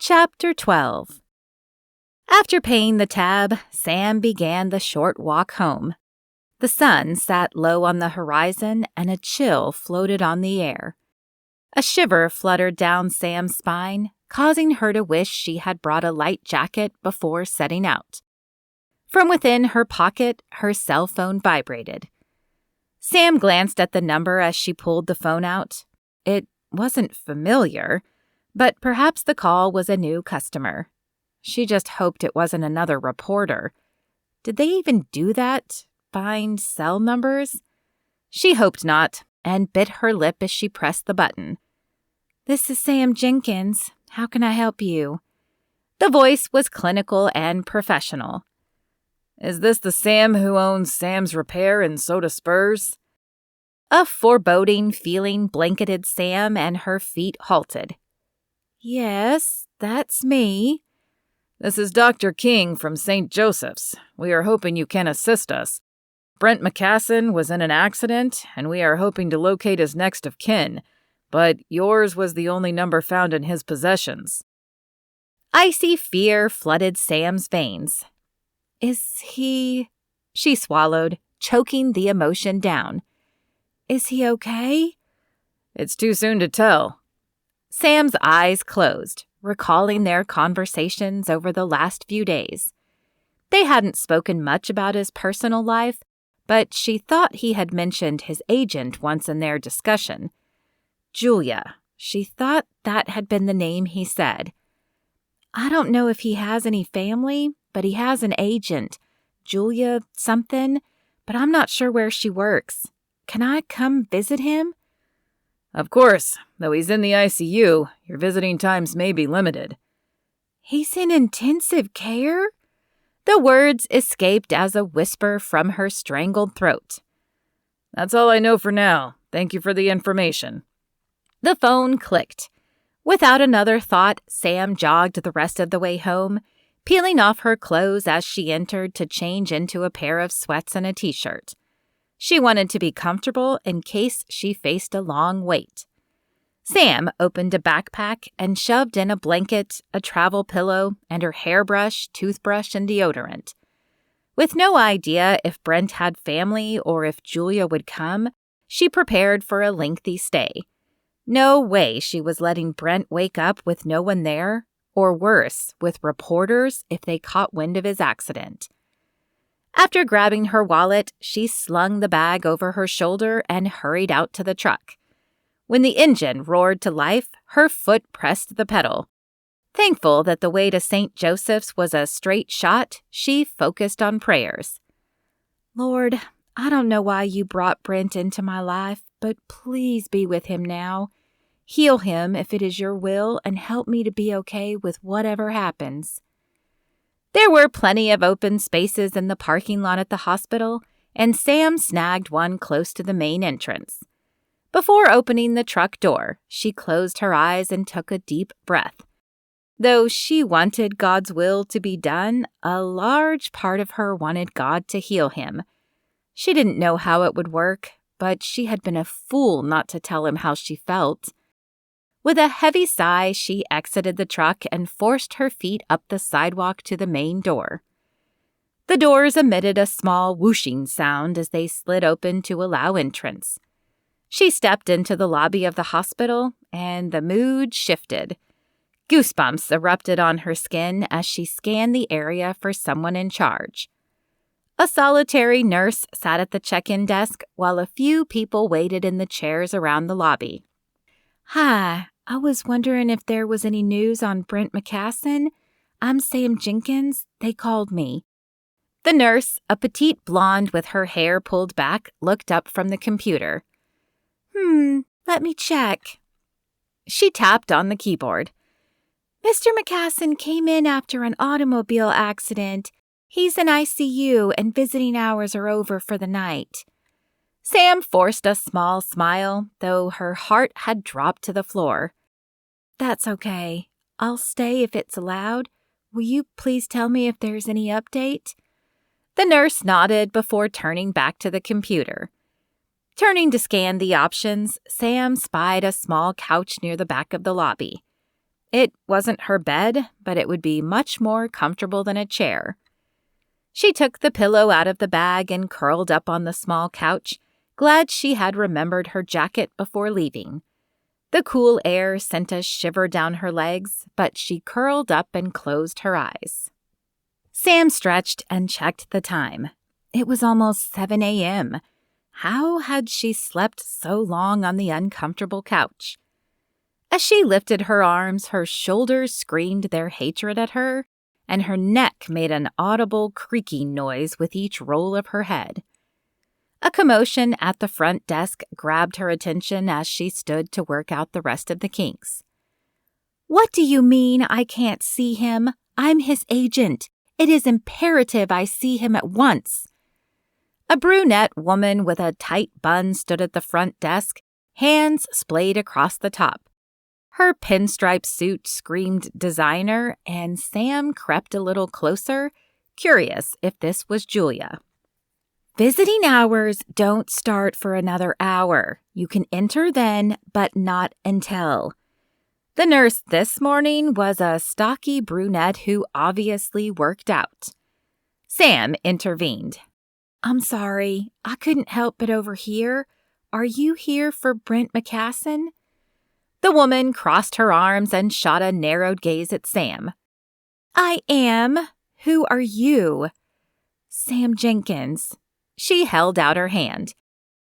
Chapter 12. After paying the tab, Sam began the short walk home. The sun sat low on the horizon and a chill floated on the air. A shiver fluttered down Sam's spine, causing her to wish she had brought a light jacket before setting out. From within her pocket, her cell phone vibrated. Sam glanced at the number as she pulled the phone out. It wasn't familiar, but perhaps the call was a new customer. She just hoped it wasn't another reporter. Did they even do that? Find cell numbers? She hoped not, and bit her lip as she pressed the button. "This is Sam Jenkins. How can I help you?" The voice was clinical and professional. "Is this the Sam who owns Sam's Repair in Soda Spurs?" A foreboding feeling blanketed Sam and her feet halted. "Yes, that's me." "This is Dr. King from St. Joseph's. We are hoping you can assist us. Brent McKasson was in an accident, and we are hoping to locate his next of kin, but yours was the only number found in his possessions." Icy fear flooded Sam's veins. "Is he—" She swallowed, choking the emotion down. "Is he okay?" "It's too soon to tell." Sam's eyes closed, recalling their conversations over the last few days. They hadn't spoken much about his personal life, but she thought he had mentioned his agent once in their discussion. Julia. She thought that had been the name he said. "I don't know if he has any family, but he has an agent, Julia something, but I'm not sure where she works. Can I come visit him?" "Of course, though he's in the ICU, your visiting times may be limited." "He's in intensive care?" The words escaped as a whisper from her strangled throat. "That's all I know for now. Thank you for the information." The phone clicked. Without another thought, Sam jogged the rest of the way home, peeling off her clothes as she entered to change into a pair of sweats and a t-shirt. She wanted to be comfortable in case she faced a long wait. Sam opened a backpack and shoved in a blanket, a travel pillow, and her hairbrush, toothbrush, and deodorant. With no idea if Brent had family or if Julia would come, she prepared for a lengthy stay. No way she was letting Brent wake up with no one there, or worse, with reporters if they caught wind of his accident. After grabbing her wallet, she slung the bag over her shoulder and hurried out to the truck. When the engine roared to life, her foot pressed the pedal. Thankful that the way to St. Joseph's was a straight shot, she focused on prayers. "Lord, I don't know why you brought Brent into my life, but please be with him now. Heal him if it is your will and help me to be okay with whatever happens." There were plenty of open spaces in the parking lot at the hospital, and Sam snagged one close to the main entrance. Before opening the truck door, she closed her eyes and took a deep breath. Though she wanted God's will to be done, a large part of her wanted God to heal him. She didn't know how it would work, but she had been a fool not to tell him how she felt. With a heavy sigh, she exited the truck and forced her feet up the sidewalk to the main door. The doors emitted a small whooshing sound as they slid open to allow entrance. She stepped into the lobby of the hospital, and the mood shifted. Goosebumps erupted on her skin as she scanned the area for someone in charge. A solitary nurse sat at the check-in desk while a few people waited in the chairs around the lobby. "Hi, I was wondering if there was any news on Brent McKasson. I'm Sam Jenkins. They called me." The nurse, a petite blonde with her hair pulled back, looked up from the computer. Let me check." She tapped on the keyboard. "Mr. McKasson came in after an automobile accident. He's in ICU and visiting hours are over for the night." Sam forced a small smile, though her heart had dropped to the floor. "That's okay. I'll stay if it's allowed. Will you please tell me if there's any update?" The nurse nodded before turning back to the computer. Turning to scan the options, Sam spied a small couch near the back of the lobby. It wasn't her bed, but it would be much more comfortable than a chair. She took the pillow out of the bag and curled up on the small couch, glad she had remembered her jacket before leaving. The cool air sent a shiver down her legs, but she curled up and closed her eyes. Sam stretched and checked the time. It was almost 7 a.m. How had she slept so long on the uncomfortable couch? As she lifted her arms, her shoulders screamed their hatred at her, and her neck made an audible creaking noise with each roll of her head. A commotion at the front desk grabbed her attention as she stood to work out the rest of the kinks. "What do you mean I can't see him? I'm his agent. It is imperative I see him at once." A brunette woman with a tight bun stood at the front desk, hands splayed across the top. Her pinstripe suit screamed designer, and Sam crept a little closer, curious if this was Julia. "Visiting hours don't start for another hour. You can enter then, but not until." The nurse this morning was a stocky brunette who obviously worked out. Sam intervened. "I'm sorry, I couldn't help but overhear. Are you here for Brent McKasson?" The woman crossed her arms and shot a narrowed gaze at Sam. "I am. Who are you?" "Sam Jenkins." She held out her hand.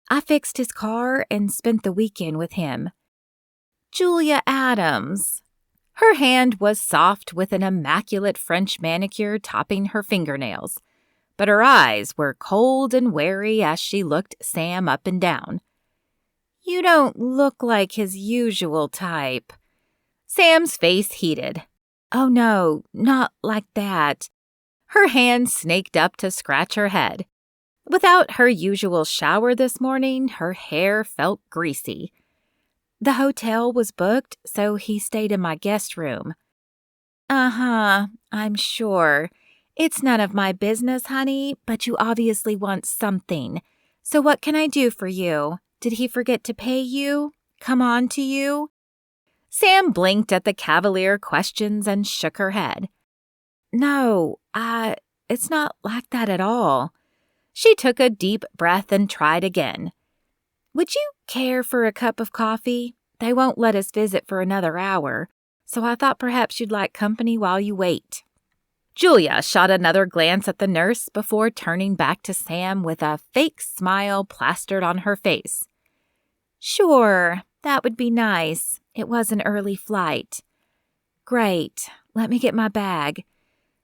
"I fixed his car and spent the weekend with him." "Julia Adams." Her hand was soft with an immaculate French manicure topping her fingernails, but her eyes were cold and wary as she looked Sam up and down. "You don't look like his usual type." Sam's face heated. "Oh no, not like that." Her hand snaked up to scratch her head. Without her usual shower this morning, her hair felt greasy. "The hotel was booked, so he stayed in my guest room." "Uh-huh, I'm sure. It's none of my business, honey, but you obviously want something. So what can I do for you? Did he forget to pay you? Come on to you?" Sam blinked at the cavalier questions and shook her head. "No, it's not like that at all." She took a deep breath and tried again. "Would you care for a cup of coffee? They won't let us visit for another hour, so I thought perhaps you'd like company while you wait." Julia shot another glance at the nurse before turning back to Sam with a fake smile plastered on her face. "Sure, that would be nice. It was an early flight." "Great. Let me get my bag."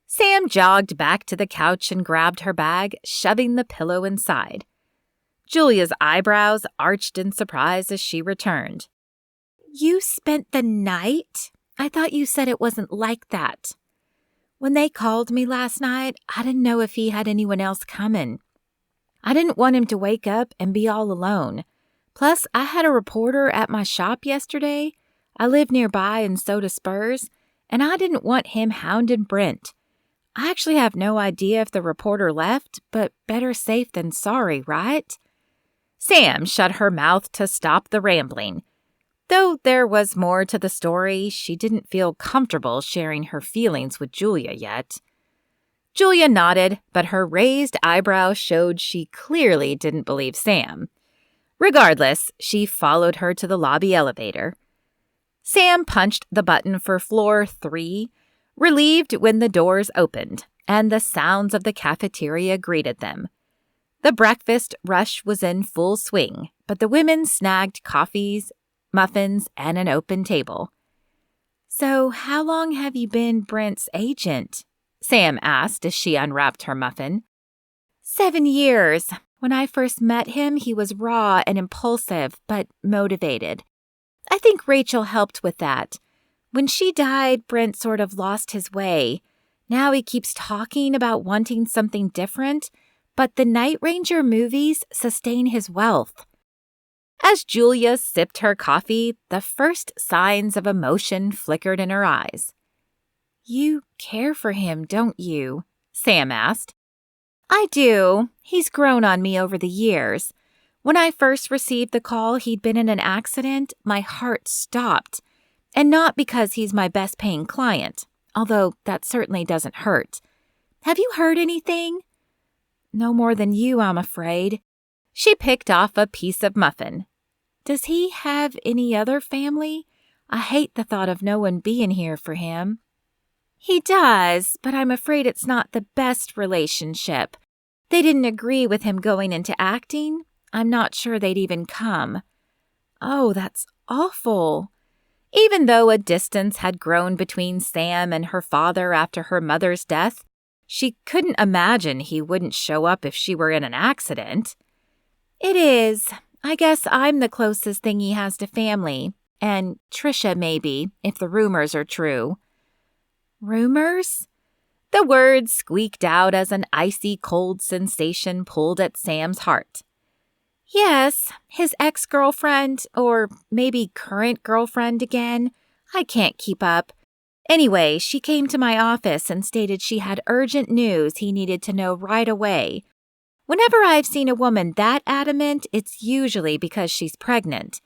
Sam jogged back to the couch and grabbed her bag, shoving the pillow inside. Julia's eyebrows arched in surprise as she returned. "You spent the night? I thought you said it wasn't like that." "When they called me last night, I didn't know if he had anyone else coming. I didn't want him to wake up and be all alone. Plus, I had a reporter at my shop yesterday. I live nearby in Soda Spurs, and I didn't want him hounding Brent. I actually have no idea if the reporter left, but better safe than sorry, right?" Sam shut her mouth to stop the rambling. Though there was more to the story, she didn't feel comfortable sharing her feelings with Julia yet. Julia nodded, but her raised eyebrows showed she clearly didn't believe Sam. Regardless, she followed her to the lobby elevator. Sam punched the button for floor 3, relieved when the doors opened and the sounds of the cafeteria greeted them. The breakfast rush was in full swing, but the women snagged coffees, muffins, and an open table. "So how long have you been Brent's agent?" Sam asked as she unwrapped her muffin. 7 years. When I first met him, he was raw and impulsive, but motivated. I think Rachel helped with that. When she died, Brent sort of lost his way. Now he keeps talking about wanting something different, but the Night Ranger movies sustain his wealth." As Julia sipped her coffee, the first signs of emotion flickered in her eyes. "You care for him, don't you?" Sam asked. "I do. He's grown on me over the years. When I first received the call he'd been in an accident, my heart stopped. And not because he's my best-paying client, although that certainly doesn't hurt. Have you heard anything? No more than you, I'm afraid. She picked off a piece of muffin. Does he have any other family? I hate the thought of no one being here for him. He does, but I'm afraid it's not the best relationship. They didn't agree with him going into acting. I'm not sure they'd even come. Oh, that's awful. Even though a distance had grown between Sam and her father after her mother's death, she couldn't imagine he wouldn't show up if she were in an accident. It is. I guess I'm the closest thing he has to family. And Trisha, maybe, if the rumors are true. Rumors? The words squeaked out as an icy cold sensation pulled at Sam's heart. Yes, his ex-girlfriend, or maybe current girlfriend again. I can't keep up. Anyway, she came to my office and stated she had urgent news he needed to know right away. Whenever I've seen a woman that adamant, it's usually because she's pregnant.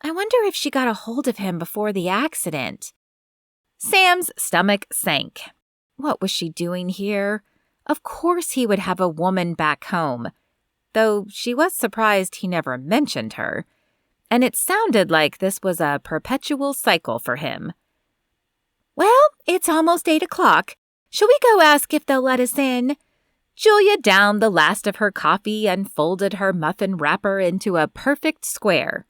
I wonder if she got a hold of him before the accident. Sam's stomach sank. What was she doing here? Of course he would have a woman back home, though she was surprised he never mentioned her. And it sounded like this was a perpetual cycle for him. Well, it's almost 8 o'clock. Shall we go ask if they'll let us in? Julia downed the last of her coffee and folded her muffin wrapper into a perfect square.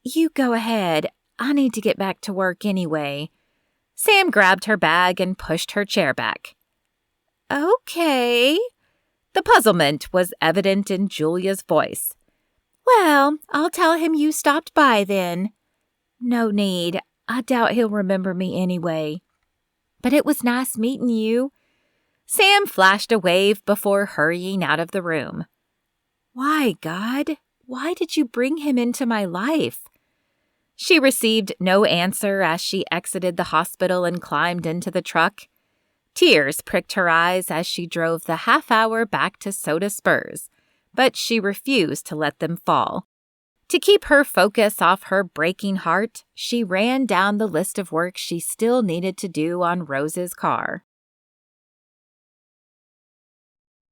You go ahead. I need to get back to work anyway. Sam grabbed her bag and pushed her chair back. Okay. The puzzlement was evident in Julia's voice. Well, I'll tell him you stopped by then. No need. I doubt he'll remember me anyway. But it was nice meeting you. Sam flashed a wave before hurrying out of the room. Why, God? Why did you bring him into my life? She received no answer as she exited the hospital and climbed into the truck. Tears pricked her eyes as she drove the half-hour back to Soda Spurs, but she refused to let them fall. To keep her focus off her breaking heart, she ran down the list of work she still needed to do on Rose's car.